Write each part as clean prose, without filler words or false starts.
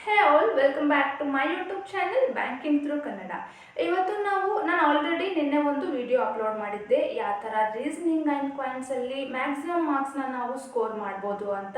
Hey all welcome back to my YouTube channel banking through Kannada. ಇವತ್ತು ನಾನು already ನಿನ್ನೆ ಒಂದು ವಿಡಿಯೋ ಅಪ್ಲೋಡ್ ಮಾಡಿದ್ದೆ, ಯಾವ ಥರ ರೀಸನಿಂಗ್ ಆ್ಯಂಡ್ ಕ್ವೈನ್ಸಲ್ಲಿ ಮ್ಯಾಕ್ಸಿಮಮ್ ಮಾರ್ಕ್ಸ್ನ ನಾವು ಸ್ಕೋರ್ ಮಾಡ್ಬೋದು ಅಂತ.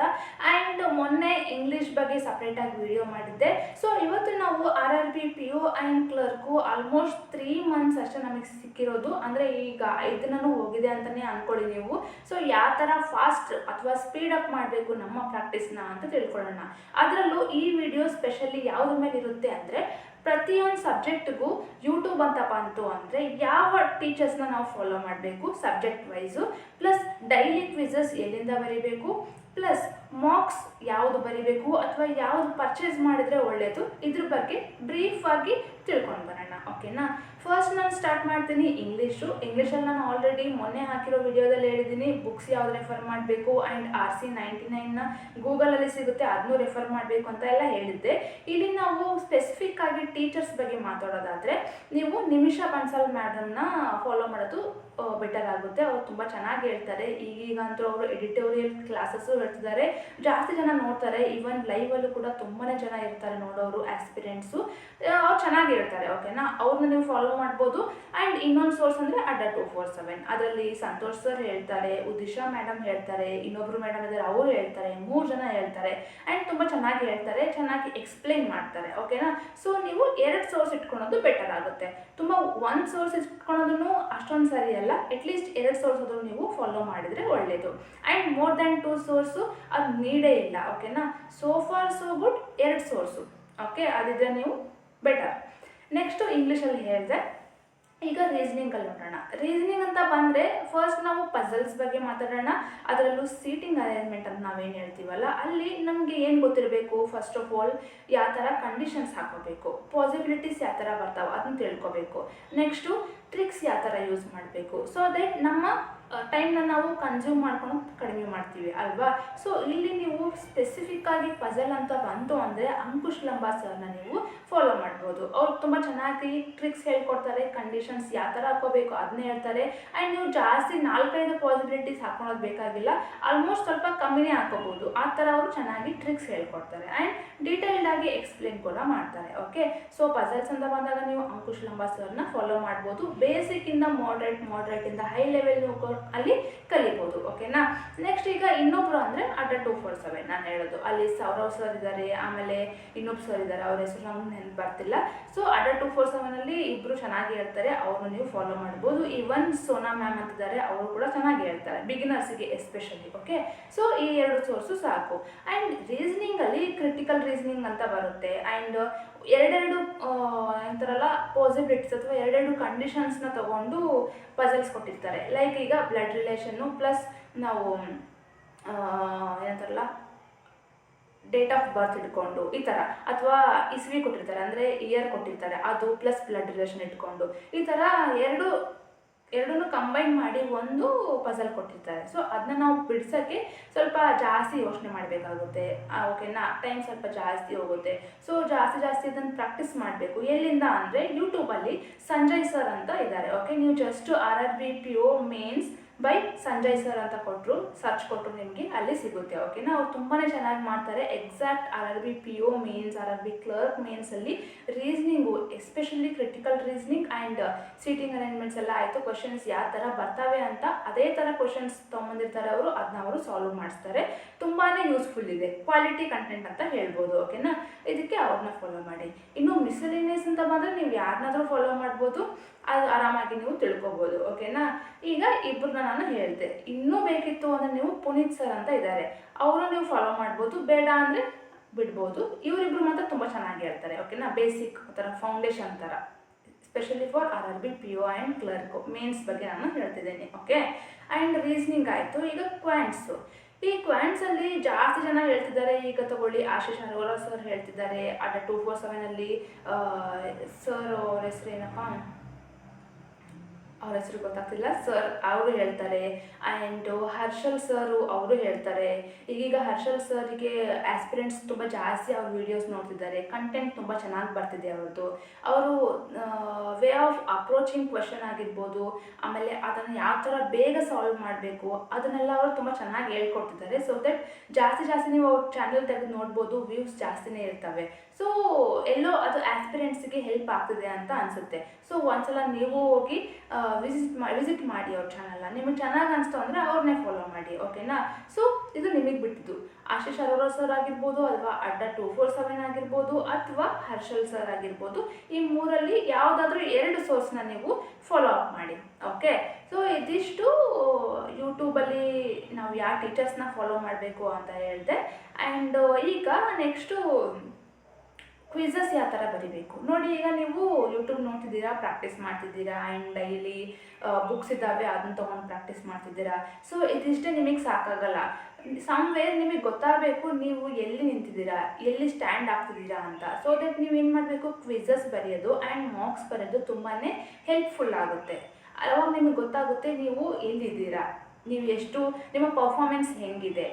ಆ್ಯಂಡ್ ಮೊನ್ನೆ ಇಂಗ್ಲೀಷ್ ಬಗ್ಗೆ ಸಪ್ರೇಟಾಗಿ ವಿಡಿಯೋ ಮಾಡಿದ್ದೆ. ಸೊ ಇವತ್ತು ನಾವು RRB PO and clerk almost 3 months ಅಷ್ಟೇ ನಮಗೆ ಸಿಕ್ಕಿರೋದು. ಅಂದರೆ ಈಗ 5 ದಿನನೂ ಹೋಗಿದೆ ಅಂತಲೇ ಅಂದ್ಕೊಳ್ಳಿ ನೀವು. ಸೊ ಯಾವ ಥರ ಫಾಸ್ಟ್ ಅಥವಾ ಸ್ಪೀಡಪ್ ಮಾಡಬೇಕು ನಮ್ಮ ಪ್ರಾಕ್ಟೀಸ್ನ ಅಂತ ತಿಳ್ಕೊಳ್ಳೋಣ. ಅದರಲ್ಲೂ ಈ ವಿಡಿಯೋ ಸ್ಪೆಷಲಿ ಯಾವುದ್ರ ಮೇಲೆ ಇರುತ್ತೆ ಅಂದರೆ, ಪ್ರತಿಯೊಂದು ಸಬ್ಜೆಕ್ಟ್ಗೂ ಯೂಟ್ಯೂಬ್ ಅಂತ ಬಂತು ಅಂದರೆ ಯಾವ ಟೀಚರ್ಸ್ನ ನಾವು ಫಾಲೋ ಮಾಡಬೇಕು subject wise, plus daily quizzes ಎಲ್ಲಿಂದ ಬರೀಬೇಕು, ಪ್ಲಸ್ ಮಾರ್ಕ್ಸ್ ಯಾವುದು ಬರೀಬೇಕು ಅಥವಾ ಯಾವುದು ಪರ್ಚೇಸ್ ಮಾಡಿದರೆ ಒಳ್ಳೆಯದು, ಇದ್ರ ಬಗ್ಗೆ ಬ್ರೀಫಾಗಿ ತಿಳ್ಕೊಂಡು ಬರೋಣ. ಓಕೆನಾ? ಫಸ್ಟ್ ನಾನು ಸ್ಟಾರ್ಟ್ ಮಾಡ್ತೀನಿ ಇಂಗ್ಲೀಷಲ್ಲಿ. ನಾನು ಆಲ್ರೆಡಿ ಮೊನ್ನೆ ಹಾಕಿರೋ ವಿಡಿಯೋದಲ್ಲಿ ಹೇಳಿದ್ದೀನಿ ಬುಕ್ಸ್ ಯಾವ್ದು ರೆಫರ್ ಮಾಡಬೇಕು ಆ್ಯಂಡ್ RC99ನ ಗೂಗಲಲ್ಲಿ ಸಿಗುತ್ತೆ, ಅದನ್ನೂ ರೆಫರ್ ಮಾಡಬೇಕು ಅಂತ ಎಲ್ಲ ಹೇಳಿದ್ದೆ. ಇಲ್ಲಿ ನಾವು ಸ್ಪೆಸಿಫಿಕ್ ಆಗಿ ಟೀಚರ್ಸ್ ಬಗ್ಗೆ ಮಾತಾಡೋದಾದರೆ ನೀವು ನಿಮಿಷ ಬನ್ಸಲ್ ಮೇಡಮ್ನ ಫಾಲೋ ಮಾಡೋದು ಬೆಟರ್ ಆಗುತ್ತೆ. ಅವ್ರು ತುಂಬ ಚೆನ್ನಾಗಿ ಹೇಳ್ತಾರೆ. ಈಗಂತೂ ಅವರು ಎಡಿಟೋರಿಯಲ್ ಕ್ಲಾಸಸ್ಸು ಹೇಳ್ತಿದ್ದಾರೆ, ಜಾಸ್ತಿ ಜನ ನೋಡ್ತಾರೆ. ಈವನ್ ಲೈವಲ್ಲೂ ಕೂಡ ತುಂಬಾ ಜನ ಇರ್ತಾರೆ ನೋಡೋರು, ಆಸ್ಪಿರೆಂಟ್ಸು. ಅವ್ರು ಚೆನ್ನಾಗಿ ಹೇಳ್ತಾರೆ. ಓಕೆನಾ? ಅವ್ರನ್ನ ನೀವು ಫಾಲೋ ಮಾಡ್ಬೋದು. ಆ್ಯಂಡ್ ಇನ್ನೊಂದು ಸೋರ್ಸ್ ಅಂದರೆ ಅಡ್ಡಾ 247, ಅದರಲ್ಲಿ ಸಂತೋಷ್ ಸರ್ ಹೇಳ್ತಾರೆ, ಉದಿಶಾ ಮೇಡಮ್ ಹೇಳ್ತಾರೆ, ಇನ್ನೊಬ್ರು ಮೇಡಮ್ ಇದ್ದಾರೆ ಅವರು ಹೇಳ್ತಾರೆ, 3 ಜನ ಹೇಳ್ತಾರೆ. ಆ್ಯಂಡ್ ತುಂಬ ಚೆನ್ನಾಗಿ ಹೇಳ್ತಾರೆ, ಚೆನ್ನಾಗಿ ಎಕ್ಸ್ಪ್ಲೈನ್ ಮಾಡ್ತಾರೆ. ಓಕೆನಾ? ಸೊ ನೀವು 2 ಸೋರ್ಸ್ ಇಟ್ಕೊಳೋದು ಬೆಟರ್ ಆಗುತ್ತೆ. ತುಂಬ ಒಂದು ಸೋರ್ಸ್ ಇಟ್ಕೊಳೋದನ್ನು ಅಷ್ಟೊಂದು ಸರಿ ಅಲ್ಲ. ಅಟ್ಲೀಸ್ಟ್ 2 ಸೋರ್ಸ್ ಆದರೂ ನೀವು ಫಾಲೋ ಮಾಡಿದರೆ ಒಳ್ಳೆಯದು. ಆ್ಯಂಡ್ ಮೋರ್ ದ್ಯಾನ್ 2 ಸೋರ್ಸು ಅದು ನೀಡೇ ಇಲ್ಲ. ಓಕೆನಾ? So far so good 2 source. Okay, ಅದಿದ್ರೆ ನೀವು ಬೆಟರ್. ನೆಕ್ಸ್ಟು ಇಂಗ್ಲೀಷಲ್ಲಿ ಹೇಳಿದೆ. ಈಗ ರೀಸನಿಂಗಲ್ಲಿ ನೋಡೋಣ. ರೀಸನಿಂಗ್ ಅಂತ ಬಂದರೆ ಫಸ್ಟ್ ನಾವು ಪಝಲ್ಸ್ ಬಗ್ಗೆ ಮಾತಾಡೋಣ. ಅದರಲ್ಲೂ ಸೀಟಿಂಗ್ ಅರೇಂಜ್ಮೆಂಟ್ ಅಂತ ನಾವೇನು ಹೇಳ್ತೀವಲ್ಲ, ಅಲ್ಲಿ ನಮಗೆ ಏನು ಗೊತ್ತಿರಬೇಕು, ಫಸ್ಟ್ ಆಫ್ ಆಲ್ ಯಾವ ಥರ ಕಂಡೀಷನ್ಸ್ ಹಾಕೋಬೇಕು, ಪಾಸಿಬಿಲಿಟೀಸ್ ಯಾವ ಥರ ಬರ್ತಾವೆ ಅದನ್ನ ತಿಳ್ಕೊಬೇಕು. ನೆಕ್ಸ್ಟು ಟ್ರಿಕ್ಸ್ ಯಾವ ಥರ ಯೂಸ್ ಮಾಡಬೇಕು, ಸೊ ದಟ್ ನಮ್ಮ ಟೈಮ್ನ ನಾವು ಕನ್ಸ್ಯೂಮ್ ಮಾಡ್ಕೊಂಡು ಕಡಿಮೆ ಮಾಡ್ತೀವಿ ಅಲ್ವಾ. ಸೊ ಇಲ್ಲಿ ನೀವು ಸ್ಪೆಸಿಫಿಕ್ಕಾಗಿ ಪಝಲ್ ಅಂತ ಬಂತು ಅಂದರೆ ಅಂಕುಶ್ ಲಂಬಾ ಸರ್ನ ನೀವು ಫಾಲೋ ಮಾಡ್ಬೋದು. ಅವ್ರು ತುಂಬ ಚೆನ್ನಾಗಿ ಟ್ರಿಕ್ಸ್ ಹೇಳ್ಕೊಡ್ತಾರೆ, ಕಂಡೀಷನ್ಸ್ ಯಾವ ಥರ ಹಾಕೋಬೇಕು ಅದನ್ನೇ ಹೇಳ್ತಾರೆ. ಆ್ಯಂಡ್ ನೀವು ಜಾಸ್ತಿ 4-5 ಪಾಸಿಬಿಲಿಟೀಸ್ ಹಾಕೊಳ್ಳೋದು ಬೇಕಾಗಿಲ್ಲ, ಆಲ್ಮೋಸ್ಟ್ ಸ್ವಲ್ಪ ಕಮ್ಮಿನೇ ಹಾಕೋಬೋದು. ಆ ಥರ ಅವರು ಚೆನ್ನಾಗಿ ಟ್ರಿಕ್ಸ್ ಹೇಳ್ಕೊಡ್ತಾರೆ ಆ್ಯಂಡ್ ಡೀಟೇಲ್ಡಾಗಿ ಎಕ್ಸ್ಪ್ಲೇನ್ ಕೂಡ ಮಾಡ್ತಾರೆ. ಓಕೆ, ಸೊ ಪಝಲ್ಸ್ ಅಂತ ಬಂದಾಗ ನೀವು ಅಂಕುಶ್ ಲಂಬಾ ಸರ್ನ ಫಾಲೋ ಮಾಡ್ಬೋದು. ಬೇಸಿಕ್ಕಿಂದ ಮಾಡ್ರೇಟಿಂದ ಹೈ ಲೆವೆಲ್ ಅಲ್ಲಿ ಕಲಿಬೋದು. ಓಕೆನಾ? ನೆಕ್ಸ್ಟ್ ಈಗ ಇನ್ನೊಬ್ರು ಅಂದರೆ ಅಡ್ಡಾ 247 ನಾನು ಹೇಳೋದು. ಅಲ್ಲಿ ಸೌರವ್ ಸರ್ ಇದ್ದಾರೆ, ಆಮೇಲೆ ಇನ್ನೊಬ್ರು ಸರ್ ಇದ್ದಾರೆ, ಅವ್ರ ಹೆಸರು ನಮ್ಗೆ ನೆನಪು ಬರ್ತಿಲ್ಲ. ಸೊ ಅಡ್ಡಾ 247ಅಲ್ಲಿ ಇಬ್ಬರು ಚೆನ್ನಾಗಿ ಹೇಳ್ತಾರೆ, ಅವ್ರನ್ನ ನೀವು ಫಾಲೋ ಮಾಡ್ಬೋದು. ಈವನ್ ಸೋನಾ ಮ್ಯಾಮ್ ಅಂತಿದ್ದಾರೆ, ಅವರು ಕೂಡ ಚೆನ್ನಾಗಿ ಹೇಳ್ತಾರೆ, ಬಿಗಿನರ್ಸಿಗೆ ಎಸ್ಪೆಷಲಿ. ಓಕೆ, ಸೊ ಈ 2 ಸೋರ್ಸು ಸಾಕು. ಆ್ಯಂಡ್ ರೀಸನಿಂಗಲ್ಲಿ ಕ್ರಿಟಿಕಲ್ ರೀಸನಿಂಗ್ ಅಂತ ಬರುತ್ತೆ. ಆ್ಯಂಡ್ ಎರಡೆರಡು ಎಂತಾರಲ್ಲ ಪಾಸಿಬಿಲಿಟೀಸ್ ಅಥವಾ ಎರಡೆರಡು ಕಂಡೀಷನ್ಸ್ನ ತಗೊಂಡು ಪಝಲ್ಸ್ ಕೊಟ್ಟಿರ್ತಾರೆ. ಲೈಕ್ ಈಗ ಬ್ಲಡ್ ರಿಲೇಷನ್ನು ಪ್ಲಸ್ ನಾವು ಏನಂತಾರಲ್ಲ ಡೇಟ್ ಆಫ್ ಬರ್ತ್ ಇಟ್ಕೊಂಡು ಈ ಥರ, ಅಥವಾ ಇಸ್ವಿ ಕೊಟ್ಟಿರ್ತಾರೆ ಅಂದರೆ ಇಯರ್ ಕೊಟ್ಟಿರ್ತಾರೆ, ಅದು ಪ್ಲಸ್ ಬ್ಲಡ್ ರಿಲೇಷನ್ ಇಟ್ಕೊಂಡು ಈ ಥರ ಎರಡನ್ನೂ ಕಂಬೈನ್ ಮಾಡಿ ಒಂದು ಪಝಲ್ ಕೊಟ್ಟಿರ್ತಾರೆ. ಸೊ ಅದನ್ನ ನಾವು ಬಿಡ್ಸೋಕ್ಕೆ ಸ್ವಲ್ಪ ಜಾಸ್ತಿ ಯೋಚನೆ ಮಾಡಬೇಕಾಗುತ್ತೆ. ಓಕೆನಾ? ಟೈಮ್ ಸ್ವಲ್ಪ ಜಾಸ್ತಿ ಹೋಗುತ್ತೆ. ಸೊ ಜಾಸ್ತಿ ಅದನ್ನು ಪ್ರಾಕ್ಟೀಸ್ ಮಾಡಬೇಕು. ಎಲ್ಲಿಂದ ಅಂದರೆ ಯೂಟ್ಯೂಬಲ್ಲಿ ಸಂಜಯ್ ಸರ್ ಅಂತ ಇದ್ದಾರೆ. ಓಕೆ, ನೀವು just RRB PO mains by Sanjay sir ಅಂತ ಸರ್ಚ್ ಕೊಟ್ಟರು ನಿಮಗೆ ಅಲ್ಲಿ ಸಿಗುತ್ತೆ. ಓಕೆನಾ? ಅವ್ರು ತುಂಬಾ ಚೆನ್ನಾಗಿ ಮಾಡ್ತಾರೆ. Exact RRB PO mains, RRB clerk ಮೇನ್ಸಲ್ಲಿ reasoning especially critical reasoning and seating arrangements ಎಲ್ಲ ಆಯಿತು. ಕ್ವಶನ್ಸ್ ಯಾವ ಥರ ಬರ್ತವೆ ಅಂತ ಅದೇ ಥರ ಕ್ವಶನ್ಸ್ ತೊಗೊಂಬಂದಿರ್ತಾರೆ ಅವರು, ಅದನ್ನ ಅವರು ಸಾಲ್ವ್ ಮಾಡಿಸ್ತಾರೆ. ತುಂಬಾ ಯೂಸ್ಫುಲ್ ಇದೆ, ಕ್ವಾಲಿಟಿ ಕಂಟೆಂಟ್ ಅಂತ ಹೇಳ್ಬೋದು. ಓಕೆನಾ? ಇದಕ್ಕೆ ಅವ್ರನ್ನ ಫಾಲೋ ಮಾಡಿ. ಇನ್ನು ಮಿಸ್ಸೆಲೇನಿಯಸ್ ಅಂತ ಬಂದರೆ ನೀವು ಯಾರನ್ನಾದರೂ ಫಾಲೋ ಮಾಡ್ಬೋದು, ಅದು ಆರಾಮಾಗಿ ನೀವು ತಿಳ್ಕೊಬೋದು. ಓಕೆನಾ? ಈಗ ಇಬ್ಬರನ್ನ ನಾನು ಹೇಳಿದೆ. ಇನ್ನೂ ಬೇಕಿತ್ತು ಅಂದರೆ ನೀವು ಪುನೀತ್ ಸರ್ ಅಂತ ಇದ್ದಾರೆ, ಅವರು ನೀವು ಫಾಲೋ ಮಾಡ್ಬೋದು. ಬೇಡ ಅಂದರೆ ಬಿಡ್ಬೋದು. ಇವರಿಬ್ಬರು ಮಾತ್ರ ತುಂಬ ಚೆನ್ನಾಗಿ ಹೇಳ್ತಾರೆ. ಓಕೆನಾ? ಬೇಸಿಕ್ ಥರ ಫೌಂಡೇಶನ್ ಥರ, specially for RRB PO and clerk mains ಬಗ್ಗೆ ನಾನು ಹೇಳ್ತಿದ್ದೇನೆ. ಓಕೆ, ಆ್ಯಂಡ್ ರೀಸನಿಂಗ್ ಆಯಿತು. ಈಗ ಕ್ವಾಂಟ್ಸು. ಈ ಕ್ವಾಂಟ್ಸಲ್ಲಿ ಜಾಸ್ತಿ ಜನ ಹೇಳ್ತಿದ್ದಾರೆ. ಈಗ ತಗೊಳ್ಳಿ, ಆಶೀಶ್ ಅರೋರಾ ಸರ್ ಹೇಳ್ತಿದ್ದಾರೆ. ಅಡ್ಡಾ 247ಅಲ್ಲಿ ಸರ್ ಅವ್ರ ಹೆಸರು ಏನಪ್ಪ, ಅವ್ರ ಹೆಸರು ಗೊತ್ತಾಗ್ತಿಲ್ಲ, ಸರ್ ಅವರು ಹೇಳ್ತಾರೆ. ಆ್ಯಂಡ್ ಹರ್ಷಲ್ ಸರು ಅವರು ಹೇಳ್ತಾರೆ. ಈಗೀಗ ಹರ್ಷಲ್ ಸರ್ಗೆ ಆಸ್ಪಿರೆಂಟ್ಸ್ ತುಂಬ ಜಾಸ್ತಿ ಅವ್ರ ವೀಡಿಯೋಸ್ ನೋಡ್ತಿದ್ದಾರೆ, ಕಂಟೆಂಟ್ ತುಂಬ ಚೆನ್ನಾಗಿ ಬರ್ತಿದೆ ಅವ್ರದ್ದು. ಅವರು ವೇ ಆಫ್ ಅಪ್ರೋಚಿಂಗ್ ಕ್ವೆಶನ್ ಆಗಿರ್ಬೋದು, ಆಮೇಲೆ ಅದನ್ನು ಯಾವ ಥರ ಬೇಗ ಸಾಲ್ವ್ ಮಾಡಬೇಕು ಅದನ್ನೆಲ್ಲ ಅವರು ತುಂಬ ಚೆನ್ನಾಗಿ ಹೇಳ್ಕೊಡ್ತಿದ್ದಾರೆ. ಸೊ ದಟ್ ಜಾಸ್ತಿ ನೀವು ಅವ್ರ ಚಾನಲ್ ತೆಗೆದು ನೋಡ್ಬೋದು, ವ್ಯೂಸ್ ಜಾಸ್ತಿನೇ ಇರ್ತವೆ. ಸೊ ಎಲ್ಲೋ ಅದು ಆಸ್ಪಿರೆಂಟ್ಸ್ಗೆ ಹೆಲ್ಪ್ ಆಗ್ತಿದೆ ಅಂತ ಅನಿಸುತ್ತೆ. ಸೊ ಒಂದ್ಸಲ ನೀವು ಹೋಗಿ ವಿಸಿಟ್ ಮಾಡಿ ಅವ್ರ ಚಾನಲ್ನ. ನಿಮಗೆ ಚೆನ್ನಾಗಿ ಅನಿಸ್ತು ಅಂದರೆ ಅವ್ರನ್ನೇ ಫಾಲೋ ಮಾಡಿ, ಓಕೆನಾ. ಸೊ ಇದು ನಿಮಗೆ ಬಿಟ್ಟಿದ್ದು. ಆಶೀಶ್ ಅರೋರಾ ಸರ್ ಆಗಿರ್ಬೋದು, ಅಥವಾ ಅಡ್ಡ 247 ಆಗಿರ್ಬೋದು, ಅಥವಾ ಹರ್ಷಲ್ ಸರ್ ಆಗಿರ್ಬೋದು. ಈ ಮೂರಲ್ಲಿ ಯಾವುದಾದ್ರೂ 2 ಸೋರ್ಸ್ನ ನೀವು ಫಾಲೋ ಅಪ್ ಮಾಡಿ, ಓಕೆ. ಸೊ ಇದಿಷ್ಟು ಯೂಟ್ಯೂಬಲ್ಲಿ ನಾವು ಯಾವ ಟೀಚರ್ಸ್ನ ಫಾಲೋ ಮಾಡಬೇಕು ಅಂತ ಹೇಳಿದೆ. ಆ್ಯಂಡ್ ಈಗ ನೆಕ್ಸ್ಟು ಕ್ವಿಝಸ್ ಯಾವ ಥರ ಬರೀಬೇಕು ನೋಡಿ. ಈಗ ನೀವು ಯೂಟ್ಯೂಬ್ ನೋಡ್ತಿದ್ದೀರಾ, ಪ್ರಾಕ್ಟೀಸ್ ಮಾಡ್ತಿದ್ದೀರಾ, ಆ್ಯಂಡ್ ಡೈಲಿ ಬುಕ್ಸ್ ಇದ್ದಾವೆ ಅದನ್ನ ತೊಗೊಂಡು ಪ್ರಾಕ್ಟೀಸ್ ಮಾಡ್ತಿದ್ದೀರಾ. ಸೊ ಇದಿಷ್ಟೇ ನಿಮಗೆ ಸಾಕಾಗಲ್ಲ. ಸಮ್ವೇರ್ ನಿಮಗೆ ಗೊತ್ತಾಗಬೇಕು ನೀವು ಎಲ್ಲಿ ನಿಂತಿದ್ದೀರಾ, ಎಲ್ಲಿ ಸ್ಟ್ಯಾಂಡ್ ಆಗ್ತಿದ್ದೀರಾ ಅಂತ. ಸೊ ದಟ್ ನೀವು ಏನು ಮಾಡಬೇಕು, ಕ್ವಿಝಸ್ ಬರೆಯೋದು ಆ್ಯಂಡ್ ಮಾರ್ಕ್ಸ್ ಬರೆಯೋದು ತುಂಬಾ ಹೆಲ್ಪ್ಫುಲ್ ಆಗುತ್ತೆ. ಅವಾಗ ನಿಮಗೆ ಗೊತ್ತಾಗುತ್ತೆ ನೀವು ಎಲ್ಲಿದ್ದೀರಾ, ನೀವು ಎಷ್ಟು, ನಿಮ್ಮ ಪರ್ಫಾರ್ಮೆನ್ಸ್ ಹೆಂಗಿದೆ.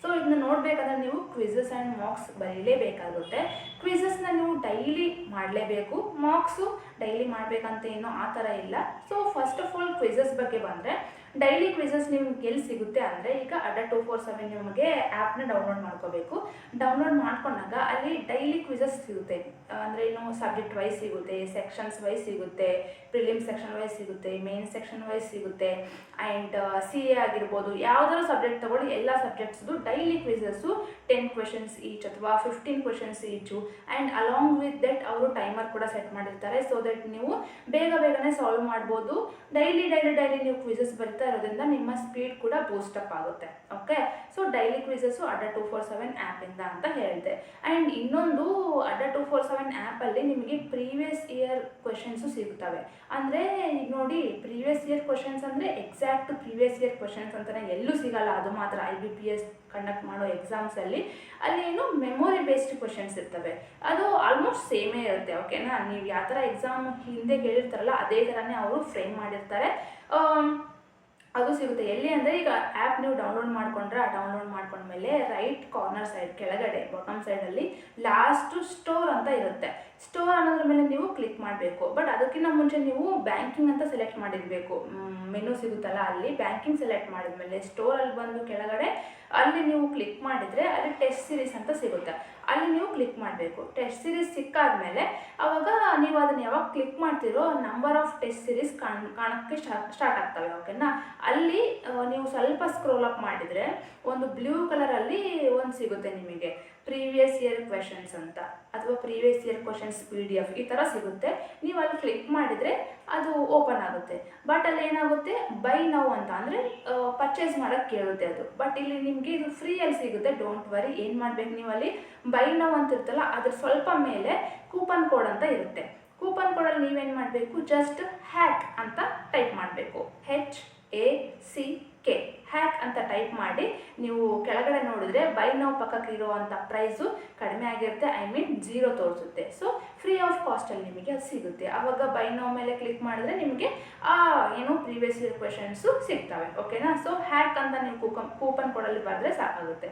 ಸೊ ಇದನ್ನ ನೋಡಬೇಕಾದ್ರೆ ನೀವು ಕ್ವಿಝಸ್ ಆ್ಯಂಡ್ ಮಾರ್ಕ್ಸ್ ಬರೀಲೇಬೇಕಾಗುತ್ತೆ. ಕ್ವಿಝಸ್ನ ನೀವು ಡೈಲಿ ಮಾಡಲೇಬೇಕು, ಮಾರ್ಕ್ಸು ಡೈಲಿ ಮಾಡಬೇಕಂತ ಏನೋ ಆ ಥರ ಇಲ್ಲ. So first of all quizzes ಬಗ್ಗೆ ಬಂದರೆ, ಡೈಲಿ ಕ್ವಿಝಸ್ ನಿಮ್ಗೆ ಎಲ್ಲಿ ಸಿಗುತ್ತೆ ಅಂದರೆ, ಈಗ ಅಡ್ಡ 247 ನಿಮಗೆ ಆ್ಯಪ್ನ ಡೌನ್ಲೋಡ್ ಮಾಡ್ಕೋಬೇಕು. ಡೌನ್ಲೋಡ್ ಮಾಡ್ಕೊಂಡಾಗ ಅಲ್ಲಿ ಡೈಲಿ ಕ್ವಿಝಸ್ ಸಿಗುತ್ತೆ. ಅಂದರೆ ಏನು, ಸಬ್ಜೆಕ್ಟ್ ವೈಸ್ ಸಿಗುತ್ತೆ, ಸೆಕ್ಷನ್ಸ್ ವೈಸ್ ಸಿಗುತ್ತೆ, ಪ್ರಿಲಿಮ್ ಸೆಕ್ಷನ್ ವೈಸ್ ಸಿಗುತ್ತೆ, ಮೇನ್ ಸೆಕ್ಷನ್ ವೈಸ್ ಸಿಗುತ್ತೆ. ಆ್ಯಂಡ್ CA ಆಗಿರ್ಬೋದು, ಯಾವುದಾದ್ರು ಸಬ್ಜೆಕ್ಟ್ ತೊಗೊಳ್ಳಿ, ಎಲ್ಲ ಸಬ್ಜೆಕ್ಟ್ಸ್ದು ಡೈಲಿ ಕ್ವಿಝಸ್ಸು 10 ಕ್ವೆಶನ್ಸ್ ಈಚ್ ಅಥವಾ 15 questions each. And along with that ಅವರು ಟೈಮರ್ ಕೂಡ ಸೆಟ್ ಮಾಡಿರ್ತಾರೆ. ಸೊ ದಟ್ ನೀವು ಬೇಗನೆ ಸಾಲ್ವ್ ಮಾಡ್ಬೋದು. ಡೈಲಿ ನೀವು ಕ್ವಿಝಸ್ ಬರೀತಾ ಇರೋದ್ರಿಂದ ನಿಮ್ಮ ಸ್ಪೀಡ್ ಕೂಡ ಬೂಸ್ಟಪ್ ಆಗುತ್ತೆ, ಓಕೆ. ಸೊ ಡೈಲಿ ಕ್ವಿಝಸ್ಸು ಅಡ್ಡ 247 ಆ್ಯಪಿಂದ ಅಂತ ಹೇಳಿದೆ. ಆ್ಯಂಡ್ ಇನ್ನೊಂದು, ಅಡ್ಡ 247 ಆ್ಯಪಲ್ಲಿ ನಿಮಗೆ ಪ್ರೀವಿಯಸ್ ಇಯರ್ ಕ್ವೆಶನ್ಸು ಸಿಗುತ್ತವೆ. ಅಂದರೆ ಈಗ ನೋಡಿ, ಪ್ರೀವಿಯಸ್ ಇಯರ್ ಕ್ವೆಶನ್ಸ್ ಅಂದರೆ ಎಕ್ಸಾಕ್ಟ್ ಪ್ರೀವಿಯಸ್ ಇಯರ್ ಕ್ವೆಶನ್ಸ್ ಅಂತಲೇ ಎಲ್ಲೂ ಸಿಗಲ್ಲ. ಅದು ಮಾತ್ರ IBPS ಕಂಡಕ್ಟ್ ಮಾಡೋ ಎಕ್ಸಾಮ್ಸಲ್ಲಿ ಅಲ್ಲಿ ಏನು ಮೆಮೊರಿ ಬೇಸ್ಡ್ ಕ್ವೆಶನ್ಸ್ ಇರ್ತವೆ. ಅದು ಆಲ್ಮೋಸ್ಟ್ ಸೇಮೇ ಇರುತ್ತೆ, ಓಕೆನಾ. ನೀವು ಯಾವ ಥರ ಎಕ್ಸಾಮ್ ಹಿಂದೆ ಕೇಳಿರ್ತಾರಲ್ಲ ಅದೇ ಥರನೇ ಅವರು ಫ್ರೇಮ್ ಮಾಡಿರ್ತಾರೆ. ಅದು ಸಿಗುತ್ತೆ ಎಲ್ಲಿ ಅಂದರೆ, ಈಗ ಆ್ಯಪ್ ನೀವು ಡೌನ್ಲೋಡ್ ಮಾಡ್ಕೊಂಡ್ಮೇಲೆ ರೈಟ್ ಕಾರ್ನರ್ ಸೈಡ್ ಕೆಳಗಡೆ ಬಾಟಮ್ ಸೈಡಲ್ಲಿ ಲಾಸ್ಟು ಸ್ಟೋರ್ ಅಂತ ಇರುತ್ತೆ. ಸ್ಟೋರ್ ಅನ್ನೋದ್ರ ಮೇಲೆ ನೀವು ಕ್ಲಿಕ್ ಮಾಡಬೇಕು. ಬಟ್ ಅದಕ್ಕಿಂತ ಮುಂಚೆ ನೀವು ಬ್ಯಾಂಕಿಂಗ್ ಅಂತ ಸೆಲೆಕ್ಟ್ ಮಾಡಿರಬೇಕು. ಮೆನು ಸಿಗುತ್ತಲ್ಲ, ಅಲ್ಲಿ ಬ್ಯಾಂಕಿಂಗ್ ಸೆಲೆಕ್ಟ್ ಮಾಡಿದ್ಮೇಲೆ ಸ್ಟೋರಲ್ಲಿ ಬಂದು ಕೆಳಗಡೆ ಅಲ್ಲಿ ನೀವು ಕ್ಲಿಕ್ ಮಾಡಿದರೆ ಅಲ್ಲಿ ಟೆಸ್ಟ್ ಸೀರೀಸ್ ಅಂತ ಸಿಗುತ್ತೆ. ಅಲ್ಲಿ ನೀವು ಕ್ಲಿಕ್ ಮಾಡಬೇಕು. ಟೆಸ್ಟ್ ಸೀರೀಸ್ ಸಿಕ್ಕಾದ್ಮೇಲೆ ಅವಾಗ ನೀವು ಅದನ್ನು ಯಾವಾಗ ಕ್ಲಿಕ್ ಮಾಡ್ತಿರೋ ನಂಬರ್ ಆಫ್ ಟೆಸ್ಟ್ ಸೀರೀಸ್ ಕಾಣೋಕ್ಕೆ ಸ್ಟಾರ್ಟ್ ಆಗ್ತವೆ, ಓಕೆನಾ. ಅಲ್ಲಿ ನೀವು ಸ್ವಲ್ಪ ಸ್ಕ್ರೋಲ್ ಅಪ್ ಮಾಡಿದರೆ ಒಂದು ಬ್ಲೂ ಕಲರಲ್ಲಿ ಒಂದು ಸಿಗುತ್ತೆ ನಿಮಗೆ, ಪ್ರೀವಿಯಸ್ ಇಯರ್ ಕ್ವೆಶನ್ಸ್ ಅಂತ, ಅಥವಾ ಪ್ರೀವಿಯಸ್ ಇಯರ್ ಕ್ವೆಶನ್ಸ್ PDF ಈ ಥರ ಸಿಗುತ್ತೆ. ನೀವು ಅಲ್ಲಿ ಕ್ಲಿಕ್ ಮಾಡಿದರೆ ಅದು ಓಪನ್ ಆಗುತ್ತೆ. ಬಟ್ ಅಲ್ಲಿ ಏನಾಗುತ್ತೆ, ಬೈ ನೌ ಅಂತ ಅಂದರೆ ಪರ್ಚೇಸ್ ಮಾಡೋಕ್ಕೆ ಕೇಳುತ್ತೆ ಅದು. ಬಟ್ ಇಲ್ಲಿ ನಿಮಗೆ ಇದು ಫ್ರೀಯಲ್ಲಿ ಸಿಗುತ್ತೆ, ಡೋಂಟ್ ವರಿ. ಏನು ಮಾಡಬೇಕು, ನೀವು ಅಲ್ಲಿ ಬೈ ನೌ ಅಂತ ಇರ್ತಲ್ಲ ಅದ್ರ ಸ್ವಲ್ಪ ಮೇಲೆ ಕೂಪನ್ ಕೋಡ್ ಅಂತ ಇರುತ್ತೆ. ಕೂಪನ್ ಕೋಡಲ್ಲಿ ನೀವೇನು ಮಾಡಬೇಕು, ಜಸ್ಟ್ ಹ್ಯಾಕ್ ಅಂತ ಟೈಪ್ ಮಾಡಬೇಕು. HACK ಹ್ಯಾಕ್ ಅಂತ ಟೈಪ್ ಮಾಡಿ ನೀವು ಕೆಳಗಡೆ ನೋಡಿದ್ರೆ ಬೈ ನೌ ಪಕ್ಕಕ್ಕೆ ಇರುವಂಥ ಪ್ರೈಸು ಕಡಿಮೆ ಆಗಿರುತ್ತೆ, ಐ ಮೀನ್ 0 ತೋರಿಸುತ್ತೆ. ಸೊ ಫ್ರೀ ಆಫ್ ಕಾಸ್ಟಲ್ಲಿ ನಿಮಗೆ ಅದು ಸಿಗುತ್ತೆ. ಆವಾಗ ಬೈ ನೌ ಮೇಲೆ ಕ್ಲಿಕ್ ಮಾಡಿದ್ರೆ ನಿಮಗೆ ಏನು ಪ್ರೀವಿಯಸ್ ಇಯರ್ ಕ್ವೆಶನ್ಸು ಸಿಗ್ತವೆ, ಓಕೆನಾ. ಸೊ ಹ್ಯಾಕ್ ಅಂತ ನೀವು ಕೂಪನ್ ಕೋಡಲ್ಲಿ ಬರೆದ್ರೆ ಸಾಕಾಗುತ್ತೆ.